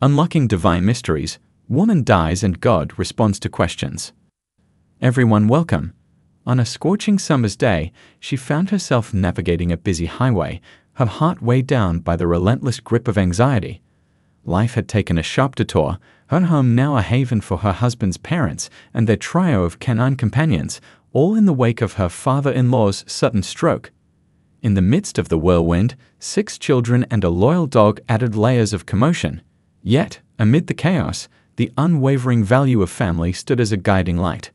Unlocking divine mysteries, woman dies and God responds to questions. Everyone welcome. On a scorching summer's day, she found herself navigating a busy highway, her heart weighed down by the relentless grip of anxiety. Life had taken a sharp detour, her home now a haven for her husband's parents and their trio of canine companions, all in the wake of her father-in-law's sudden stroke. In the midst of the whirlwind, 6 children and a loyal dog added layers of commotion. Yet, amid the chaos, the unwavering value of family stood as a guiding light.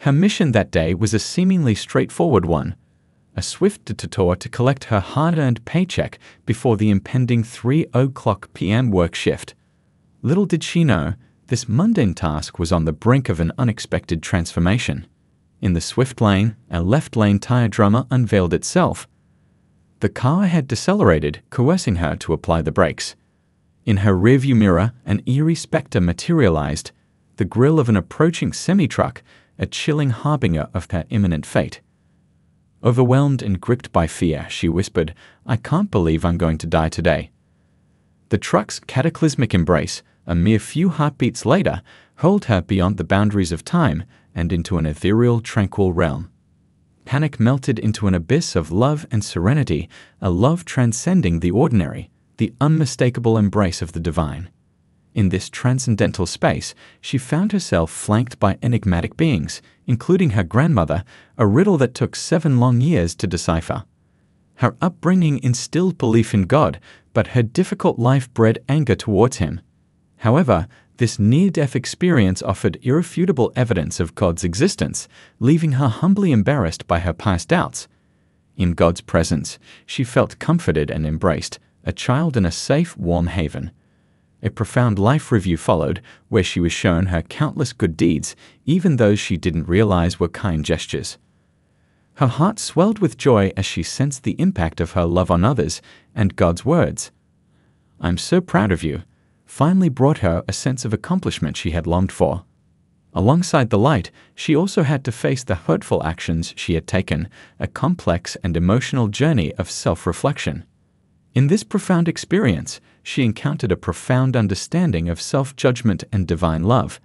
Her mission that day was a seemingly straightforward one, a swift detour to collect her hard-earned paycheck before the impending 3:00 p.m. work shift. Little did she know, this mundane task was on the brink of an unexpected transformation. In the swift lane, a left-lane tire drummer unveiled itself. The car had decelerated, coercing her to apply the brakes. In her rearview mirror, an eerie specter materialized, the grille of an approaching semi-truck, a chilling harbinger of her imminent fate. Overwhelmed and gripped by fear, she whispered, "I can't believe I'm going to die today." The truck's cataclysmic embrace, a mere few heartbeats later, hurled her beyond the boundaries of time and into an ethereal, tranquil realm. Panic melted into an abyss of love and serenity, a love transcending the ordinary, the unmistakable embrace of the divine. In this transcendental space, she found herself flanked by enigmatic beings, including her grandmother, a riddle that took 7 long years to decipher. Her upbringing instilled belief in God, but her difficult life bred anger towards him. However, this near-death experience offered irrefutable evidence of God's existence, leaving her humbly embarrassed by her past doubts. In God's presence, she felt comforted and embraced, a child in a safe, warm haven. A profound life review followed, where she was shown her countless good deeds, even those she didn't realize were kind gestures. Her heart swelled with joy as she sensed the impact of her love on others, and God's words, "I'm so proud of you," finally brought her a sense of accomplishment she had longed for. Alongside the light, she also had to face the hurtful actions she had taken, a complex and emotional journey of self-reflection. In this profound experience, she encountered a profound understanding of self-judgment and divine love.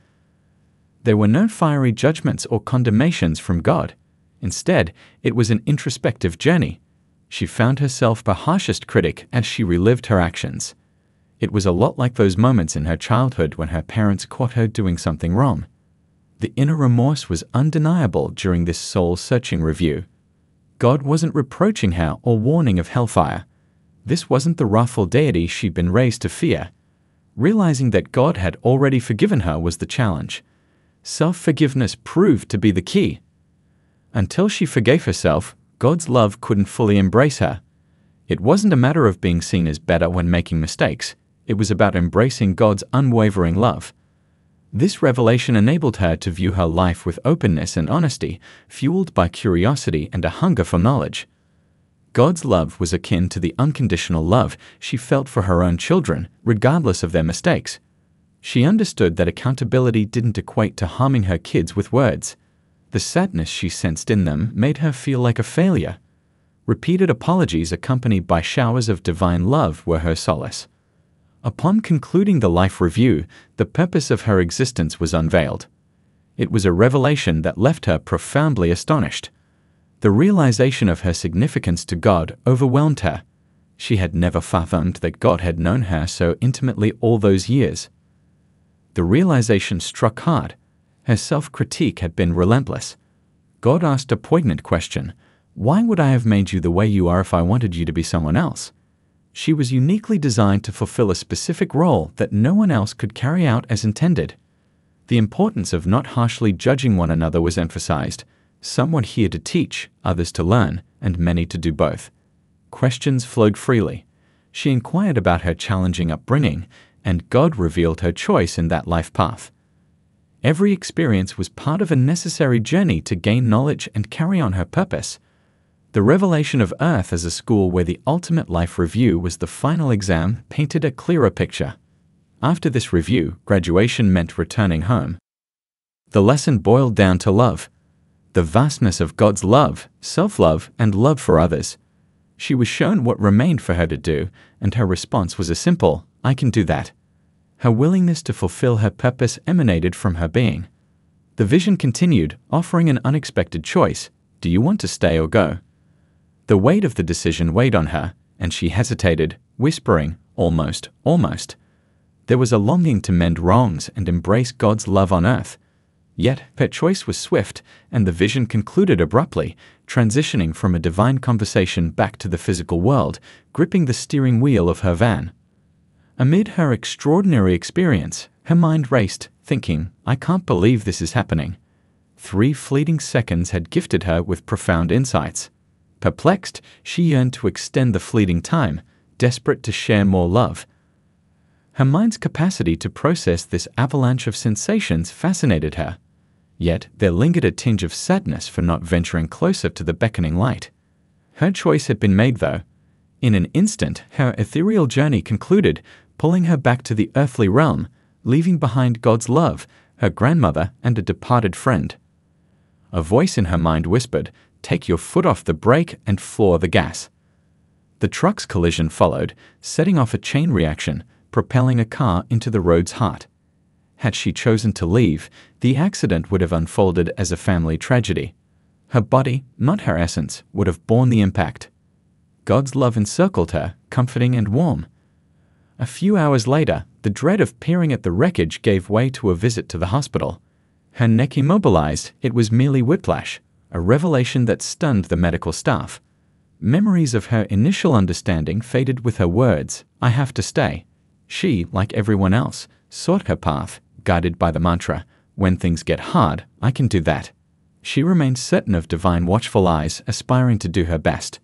There were no fiery judgments or condemnations from God. Instead, it was an introspective journey. She found herself the harshest critic as she relived her actions. It was a lot like those moments in her childhood when her parents caught her doing something wrong. The inner remorse was undeniable during this soul-searching review. God wasn't reproaching her or warning of hellfire. This wasn't the wrathful deity she'd been raised to fear. Realizing that God had already forgiven her was the challenge. Self-forgiveness proved to be the key. Until she forgave herself, God's love couldn't fully embrace her. It wasn't a matter of being seen as better when making mistakes. It was about embracing God's unwavering love. This revelation enabled her to view her life with openness and honesty, fueled by curiosity and a hunger for knowledge. God's love was akin to the unconditional love she felt for her own children, regardless of their mistakes. She understood that accountability didn't equate to harming her kids with words. The sadness she sensed in them made her feel like a failure. Repeated apologies accompanied by showers of divine love were her solace. Upon concluding the life review, the purpose of her existence was unveiled. It was a revelation that left her profoundly astonished. The realization of her significance to God overwhelmed her. She had never fathomed that God had known her so intimately all those years. The realization struck hard. Her self-critique had been relentless. God asked a poignant question, "Why would I have made you the way you are if I wanted you to be someone else?" She was uniquely designed to fulfill a specific role that no one else could carry out as intended. The importance of not harshly judging one another was emphasized. Some were here to teach, others to learn, and many to do both. Questions flowed freely. She inquired about her challenging upbringing, and God revealed her choice in that life path. Every experience was part of a necessary journey to gain knowledge and carry on her purpose. The revelation of Earth as a school where the ultimate life review was the final exam painted a clearer picture. After this review, graduation meant returning home. The lesson boiled down to love. The vastness of God's love, self-love, and love for others. She was shown what remained for her to do, and her response was a simple, "I can do that." Her willingness to fulfill her purpose emanated from her being. The vision continued, offering an unexpected choice. Do you want to stay or go? The weight of the decision weighed on her, and she hesitated, whispering, almost, almost. There was a longing to mend wrongs and embrace God's love on earth. Yet, her choice was swift, and the vision concluded abruptly, transitioning from a divine conversation back to the physical world, gripping the steering wheel of her van. Amid her extraordinary experience, her mind raced, thinking, I can't believe this is happening. 3 fleeting seconds had gifted her with profound insights. Perplexed, she yearned to extend the fleeting time, desperate to share more love. Her mind's capacity to process this avalanche of sensations fascinated her. Yet there lingered a tinge of sadness for not venturing closer to the beckoning light. Her choice had been made, though. In an instant, her ethereal journey concluded, pulling her back to the earthly realm, leaving behind God's love, her grandmother, and a departed friend. A voice in her mind whispered, "Take your foot off the brake and floor the gas." The truck's collision followed, setting off a chain reaction, propelling a car into the road's heart. Had she chosen to leave, the accident would have unfolded as a family tragedy. Her body, not her essence, would have borne the impact. God's love encircled her, comforting and warm. A few hours later, the dread of peering at the wreckage gave way to a visit to the hospital. Her neck immobilized, it was merely whiplash, a revelation that stunned the medical staff. Memories of her initial understanding faded with her words, "I have to stay." She, like everyone else, sought her path, guided by the mantra, "When things get hard, I can do that." She remained certain of divine watchful eyes, aspiring to do her best.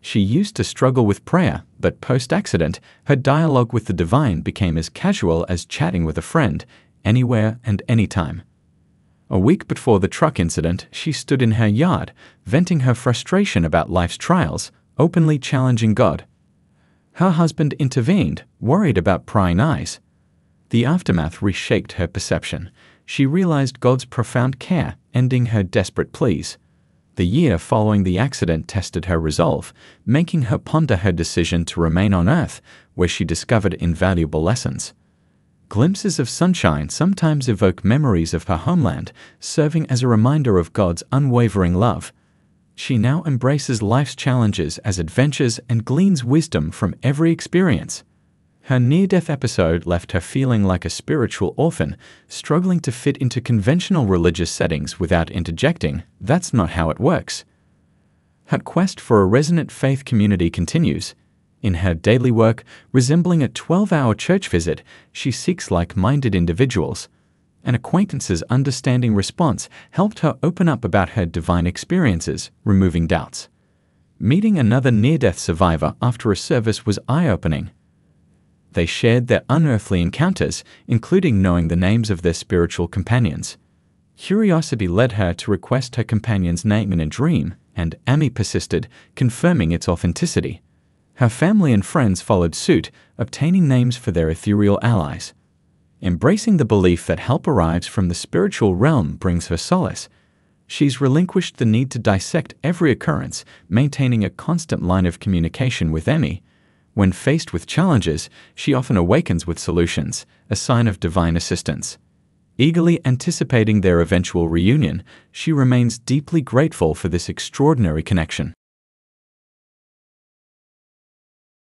She used to struggle with prayer, but post-accident, her dialogue with the divine became as casual as chatting with a friend, anywhere and anytime. A week before the truck incident, she stood in her yard, venting her frustration about life's trials, openly challenging God. Her husband intervened, worried about prying eyes. The aftermath reshaped her perception. She realized God's profound care, ending her desperate pleas. The year following the accident tested her resolve, making her ponder her decision to remain on Earth, where she discovered invaluable lessons. Glimpses of sunshine sometimes evoke memories of her homeland, serving as a reminder of God's unwavering love. She now embraces life's challenges as adventures and gleans wisdom from every experience. Her near-death episode left her feeling like a spiritual orphan, struggling to fit into conventional religious settings without interjecting, "That's not how it works." Her quest for a resonant faith community continues. In her daily work, resembling a 12-hour church visit, she seeks like-minded individuals. An acquaintance's understanding response helped her open up about her divine experiences, removing doubts. Meeting another near-death survivor after a service was eye-opening. They shared their unearthly encounters, including knowing the names of their spiritual companions. Curiosity led her to request her companion's name in a dream, and Amy persisted, confirming its authenticity. Her family and friends followed suit, obtaining names for their ethereal allies. Embracing the belief that help arrives from the spiritual realm brings her solace. She's relinquished the need to dissect every occurrence, maintaining a constant line of communication with Amy. When faced with challenges, she often awakens with solutions, a sign of divine assistance. Eagerly anticipating their eventual reunion, she remains deeply grateful for this extraordinary connection.